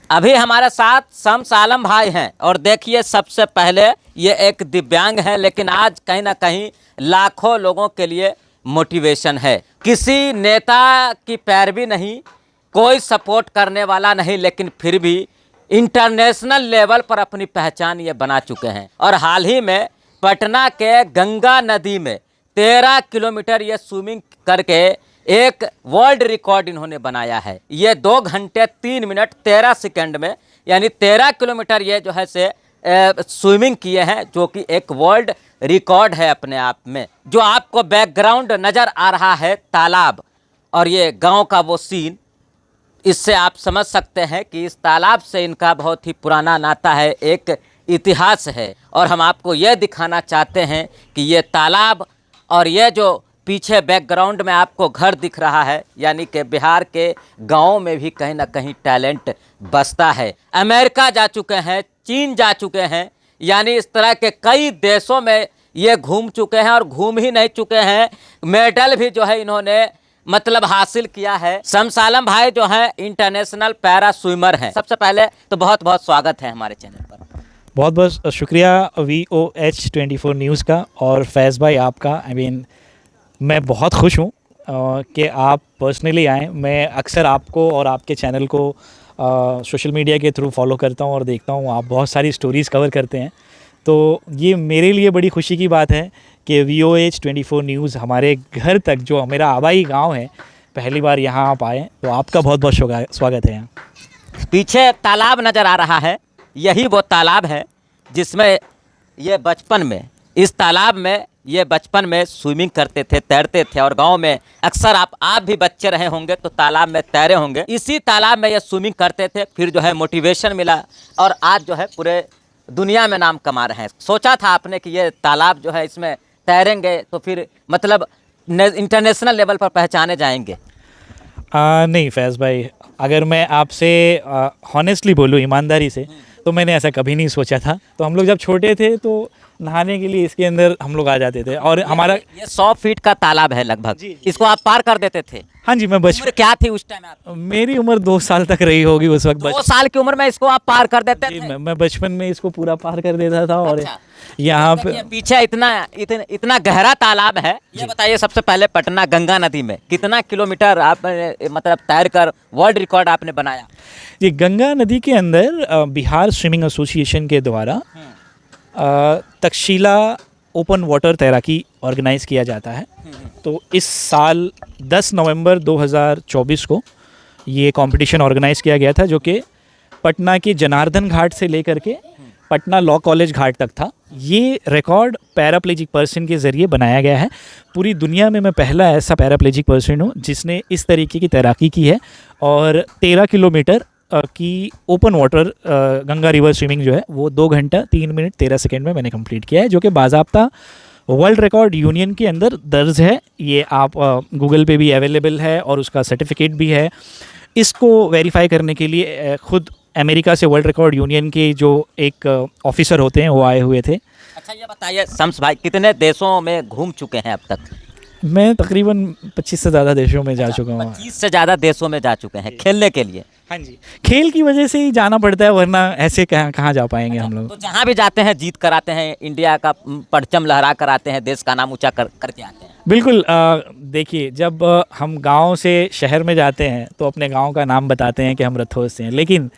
अभी हमारे साथ शम्स आलम भाई हैं और देखिए सबसे पहले ये एक दिव्यांग है, लेकिन आज कहीं ना कहीं लाखों लोगों के लिए मोटिवेशन है। किसी नेता की पैरवी नहीं, कोई सपोर्ट करने वाला नहीं, लेकिन फिर भी इंटरनेशनल लेवल पर अपनी पहचान ये बना चुके हैं। और हाल ही में पटना के गंगा नदी में 13 किलोमीटर ये स्विमिंग करके एक वर्ल्ड रिकॉर्ड इन्होंने बनाया है। ये 2 घंटे 3 मिनट 13 सेकंड में, यानी 13 किलोमीटर ये जो है से स्विमिंग किए हैं, जो कि एक वर्ल्ड रिकॉर्ड है अपने आप में। जो आपको बैकग्राउंड नज़र आ रहा है तालाब और ये गांव का वो सीन, इससे आप समझ सकते हैं कि इस तालाब से इनका बहुत ही पुराना नाता है, एक इतिहास है। और हम आपको ये दिखाना चाहते हैं कि ये तालाब और ये जो पीछे बैकग्राउंड में आपको घर दिख रहा है, यानी कि बिहार के गाँव में भी कहीं ना कहीं टैलेंट बसता है। अमेरिका जा चुके हैं, चीन जा चुके हैं, यानी इस तरह के कई देशों में ये घूम चुके हैं। और घूम ही नहीं चुके हैं, मेडल भी जो है इन्होंने मतलब हासिल किया है। शम्स आलम भाई जो हैं इंटरनेशनल पैरा स्विमर हैं। सबसे पहले तो बहुत बहुत स्वागत है हमारे चैनल पर। बहुत बहुत शुक्रिया VOH24 न्यूज़ का और फैज़ भाई आपका। मैं बहुत खुश हूँ कि आप पर्सनली आए। मैं अक्सर आपको और आपके चैनल को सोशल मीडिया के थ्रू फॉलो करता हूँ और देखता हूँ, आप बहुत सारी स्टोरीज़ कवर करते हैं। तो ये मेरे लिए बड़ी खुशी की बात है कि VOH24 न्यूज़ हमारे घर तक, जो मेरा आबाई गांव है, पहली बार यहाँ आप आए। तो आपका बहुत बहुत स्वागत है यहाँ। पीछे तालाब नज़र आ रहा है, यही वो तालाब है जिसमें ये बचपन में, इस तालाब में ये बचपन में स्विमिंग करते थे, तैरते थे। और गांव में अक्सर आप भी बच्चे रहे होंगे तो तालाब में तैरे होंगे। इसी तालाब में ये स्विमिंग करते थे, फिर जो है मोटिवेशन मिला और आज जो है पूरे दुनिया में नाम कमा रहे हैं। सोचा था आपने कि ये तालाब जो है इसमें तैरेंगे तो फिर मतलब इंटरनेशनल लेवल पर पहचाने जाएंगे? नहीं फैज़ भाई, अगर मैं आपसे हॉनेस्टली बोलूँ, ईमानदारी से, तो मैंने ऐसा कभी नहीं सोचा था। तो हम लोग जब छोटे थे तो नहाने के लिए इसके अंदर हम लोग आ जाते थे। और हमारा ये 100 फीट का तालाब है लगभग। इसको आप पार कर देते थे? हाँ जी। मैं उम्र क्या थी उस टाइम आप? मेरी उम्र 2 साल तक रही होगी उस वक्त। 2 साल की उम्र में इसको आप पार कर देते थे? मैं बचपन में इसको पूरा पार कर देता था। और अच्छा। यहाँ पे पीछे इतना गहरा तालाब है। ये बताइए सबसे पहले, पटना गंगा नदी में कितना किलोमीटर आपने मतलब तैर कर वर्ल्ड रिकॉर्ड आपने बनाया? ये गंगा नदी के अंदर बिहार स्विमिंग एसोसिएशन के द्वारा तक्षशिला ओपन वाटर तैराकी ऑर्गेनाइज़ किया जाता है। तो इस साल 10 नवंबर 2024 को ये कंपटीशन ऑर्गेनाइज़ किया गया था, जो कि पटना के जनार्दन घाट से लेकर के पटना लॉ कॉलेज घाट तक था। ये रिकॉर्ड पैराप्लेजिक पर्सन के ज़रिए बनाया गया है। पूरी दुनिया में मैं पहला ऐसा पैराप्लेजिक पर्सन हूँ जिसने इस तरीके की तैराकी की है। और 13 किलोमीटर की open water Ganga river swimming जो है वो 2 घंटा 3 मिनट 13 सेकेंड में मैंने कंप्लीट किया है, जो कि बाज़ाब्ता वर्ल्ड रिकॉर्ड यूनियन के अंदर दर्ज है। ये आप गूगल पे भी अवेलेबल है और उसका सर्टिफिकेट भी है। इसको वेरीफाई करने के लिए खुद अमेरिका से वर्ल्ड रिकॉर्ड यूनियन के जो एक ऑफिसर होते हैं वो आए हुए थे। अच्छा, ये बताइए शम्स भाई, कितने देशों में घूम चुके हैं अब तक? मैं तकरीबन 25 से ज़्यादा देशों में जा चुका हूँ। 25 से ज़्यादा देशों में जा चुके हैं खेलने के लिए? हाँ जी, खेल की वजह से ही जाना पड़ता है, वरना ऐसे कहाँ जा पाएंगे हम लोग। तो जहाँ भी जाते हैं जीत कर आते हैं, इंडिया का परचम लहरा कर आते हैं, देश का नाम ऊंचा करके आते हैं। बिल्कुल। देखिए, जब हम गांव से शहर में जाते हैं तो अपने गांव का नाम बताते हैं कि हम रथोस से हैं, लेकिन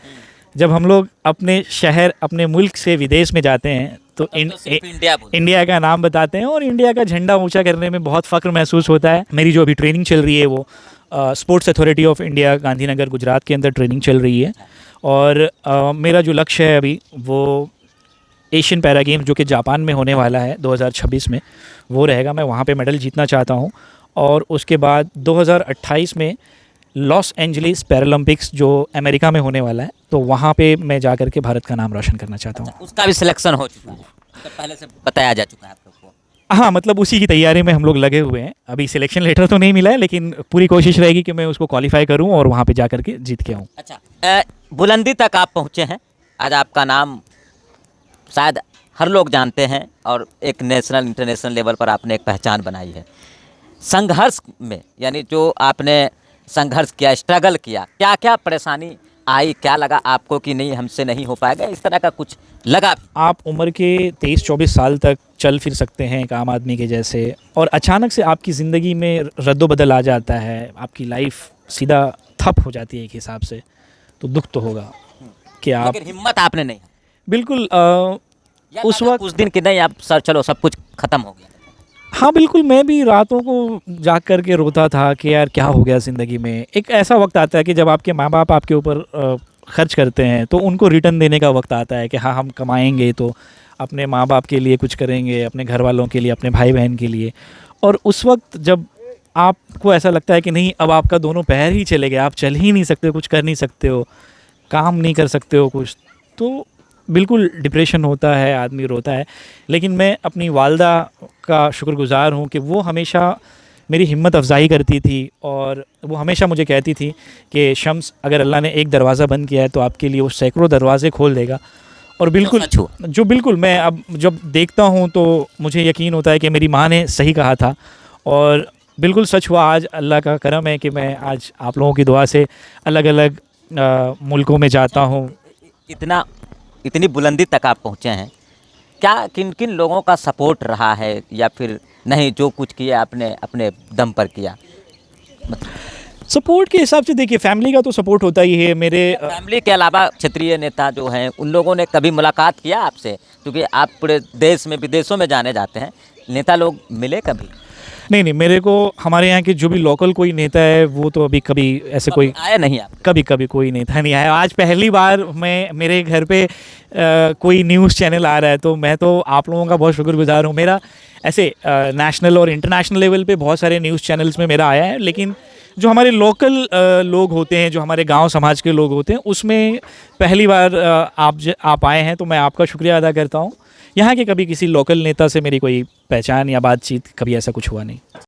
जब हम लोग अपने शहर, अपने मुल्क से विदेश में जाते हैं तो इंडिया का नाम बताते हैं और इंडिया का झंडा ऊंचा करने में बहुत फ़ख्र महसूस होता है। मेरी जो अभी ट्रेनिंग चल रही है वो sports authority of India Gandhinagar Gujarat के अंदर ट्रेनिंग चल रही है। और मेरा जो लक्ष्य है अभी वो एशियन पैरा गेम्स, जो कि जापान में होने वाला है 2026 में, वो रहेगा। मैं वहाँ पे मेडल जीतना चाहता हूँ। और उसके बाद 2028 में लॉस एंजलिस पैरालंपिक्स जो अमेरिका में होने वाला है, तो वहाँ पे मैं जा कर के भारत का नाम रोशन करना चाहता हूँ। उसका भी सिलेक्शन हो चुका है, तो पहले से बताया जा चुका है आप लोग को? हाँ, मतलब उसी की तैयारी में हम लोग लगे हुए हैं। अभी सिलेक्शन लेटर तो नहीं मिला है, लेकिन पूरी कोशिश रहेगी कि मैं उसको क्वालिफाई करूँ और वहाँ पे जा कर के जीत के आऊँ। अच्छा, बुलंदी तक आप पहुँचे हैं, आज आपका नाम शायद हर लोग जानते हैं और एक नेशनल इंटरनेशनल लेवल पर आपने एक पहचान बनाई है। संघर्ष में, यानी जो आपने संघर्ष किया, स्ट्रगल किया, क्या क्या परेशानी आई, क्या लगा आपको कि नहीं हमसे नहीं हो पाएगा, इस तरह का कुछ लगा? आप उम्र के 23-24 साल तक चल फिर सकते हैं एक आम आदमी के जैसे, और अचानक से आपकी ज़िंदगी में रद्दोबदल आ जाता है, आपकी लाइफ सीधा ठप हो जाती है एक हिसाब से, तो दुख तो होगा कि आप लेकिन हिम्मत आपने नहीं, बिल्कुल या उस लगा वक्त कुछ दिन कि नहीं अब सर चलो सब कुछ खत्म हो गया? हाँ बिल्कुल, मैं भी रातों को जाग कर के रोता था कि यार क्या हो गया ज़िंदगी में। एक ऐसा वक्त आता है कि जब आपके माँ बाप आपके ऊपर खर्च करते हैं तो उनको रिटर्न देने का वक्त आता है कि हाँ हम कमाएंगे तो अपने माँ बाप के लिए कुछ करेंगे, अपने घर वालों के लिए, अपने भाई बहन के लिए। और उस वक्त जब आपको ऐसा लगता है कि नहीं अब आपका दोनों पैर ही चले गए, आप चल ही नहीं सकते, कुछ कर नहीं सकते हो, काम नहीं कर सकते हो कुछ, तो बिल्कुल डिप्रेशन होता है, आदमी रोता है। लेकिन मैं अपनी वालदा का शुक्रगुज़ार हूँ कि वो हमेशा मेरी हिम्मत अफ़ज़ाई करती थी और वो हमेशा मुझे कहती थी कि शम्स, अगर अल्लाह ने एक दरवाज़ा बंद किया है तो आपके लिए वो सैकड़ों दरवाज़े खोल देगा। और बिल्कुल सच हुआ। जो बिल्कुल मैं अब जब देखता हूँ तो मुझे यकीन होता है कि मेरी माँ ने सही कहा था और बिल्कुल सच हुआ। आज अल्लाह का करम है कि मैं आज आप लोगों की दुआ से अलग अलग मुल्कों में जाता हूँ। इतनी बुलंदी तक आप पहुँचे हैं, क्या किन किन लोगों का सपोर्ट रहा है, या फिर नहीं जो कुछ किया आपने अपने दम पर किया? सपोर्ट के हिसाब से देखिए, फैमिली का तो सपोर्ट होता ही है। मेरे फैमिली के अलावा क्षेत्रीय नेता जो हैं उन लोगों ने कभी मुलाकात किया आपसे? क्योंकि आप पूरे देश में विदेशों में जाने जाते हैं, नेता लोग मिले कभी? नहीं, मेरे को हमारे यहाँ के जो भी लोकल कोई नेता है वो तो अभी कभी ऐसे कोई आया नहीं आप? कभी कोई नेता नहीं आया। आज पहली बार मेरे घर पे कोई न्यूज़ चैनल आ रहा है, तो मैं तो आप लोगों का बहुत शुक्रगुजार हूँ। मेरा ऐसे नेशनल और इंटरनेशनल लेवल पे बहुत सारे न्यूज़ चैनल्स में मेरा आया है, लेकिन जो हमारे लोकल लोग होते हैं, जो हमारे गांव समाज के लोग होते हैं, उसमें पहली बार आप आए हैं, तो मैं आपका शुक्रिया अदा करता हूँ। यहाँ के कभी किसी लोकल नेता से मेरी कोई पहचान या बातचीत कभी ऐसा कुछ हुआ नहीं।